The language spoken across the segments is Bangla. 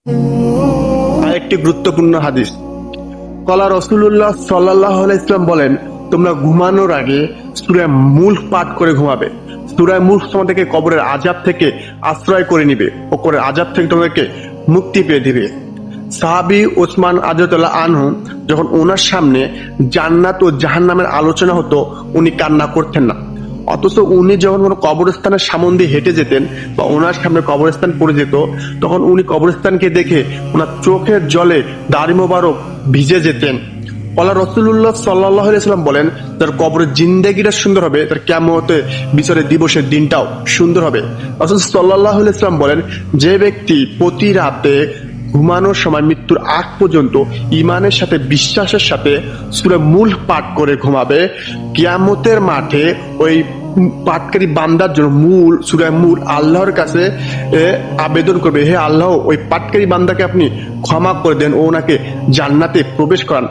আরেকটি গুরুত্বপূর্ণ হাদিস, কলা রাসূলুল্লাহ সাল্লাল্লাহু আলাইহি ওয়াসাল্লাম বলেন, তোমরা ঘুমানোর আগে সূরা মুলক পাঠ করে ঘুমাবে। সূরা মুলক তোমাদেরকে কবরের আযাব থেকে আশ্রয় করে নিবে ও কবরের আযাব থেকে তোমাদেরকে মুক্তি পেয়ে দিবে। সাহাবী ওসমান রাদিয়াল্লাহু আনহু যখন ওনার সামনে জান্নাত ও জাহান্নামের আলোচনা হতো, উনি কান্না করতেন না। অথচ উনি যখন কোনো কবরস্থানের সামন দিয়ে হেঁটে যেতেন বা ওনার সামনে কবরস্থান পড়ে যেত, তখন উনি কবরস্থানকে দেখে ওনার চোখের জলে দাড়ি মোবারক ভিজে যেতেন। আল্লাহ রাসূলুল্লাহ সাল্লাল্লাহু আলাইহি ওয়াসাল্লাম বলেন, যার কবরের জিন্দেগিটা সুন্দর হবে, তার কিয়ামতের বিচারের দিবসের দিনটাও সুন্দর হবে। রাসূল সাল্লাল্লাহু আলাইহি ওয়াসাল্লাম বলেন, যে ব্যক্তি প্রতি রাতে ঘুমানোর সময় মৃত্যুর আগ পর্যন্ত ইমানের সাথে বিশ্বাসের সাথে সূরা মুলক পাঠ করে ঘুমাবে, কিয়ামতের মাঠে ওই পাঠকারী বান্দার জন্য সূরা মুলক আল্লাহর কাছে আবেদন করবে, হে আল্লাহ, ওই পাঠকারী বান্দাকে আপনি ক্ষমা করে দেন ও ওনাকে জান্নাতে প্রবেশ করান।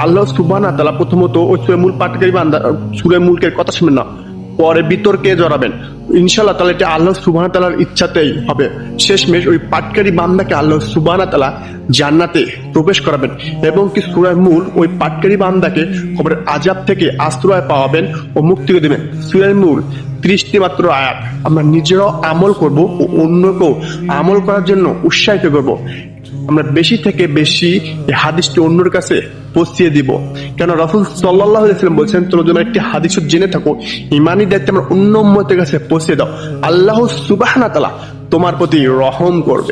আল্লাহ সুবহানাহু ওয়া তাআলা প্রথমত ওই সূরা মুলক পাঠকারী বান্দা সূরা মুলকের কথা শুনবেন না, পরে বিতর্কে জড়াবেন। ইনশাআল্লাহ তাআলা এটা আল্লাহ সুবহানাহু ওয়া তাআলার ইচ্ছাতেই হবে। শেষমেশ ওই পাঠকারী বান্দাকে আল্লাহ সুবহানাহু ওয়া তাআলা জান্নাতে প্রবেশ করাবেন এবং কি সূরা মুলক ওই পাঠকারী বান্দাকে কবরের আযাব থেকে আশ্রয় পাওয়াবেন ও মুক্তি করে দেবেন। সূরা মুলক 30টি মাত্র আয়াত। আমরা নিজেরাও আমল করব ও অন্যকেও আমল করার জন্য উৎসাহিত করব। আমরা বেশি থেকে বেশি এই হাদিসটি অন্যের কাছে পৌঁছিয়ে দিব, কেন রাসূল সাল্লাল্লাহু আলাইহি ওয়াসাল্লাম বলেছেন, তোমরা যদি একটি হাদিস জেনে থাকো, ঈমানি দায়িত্ব আমরা অন্য উম্মতের কাছে পৌঁছে দাও, আল্লাহ সুবহানাহু ওয়া তাআলা তোমার প্রতি রহম করবে।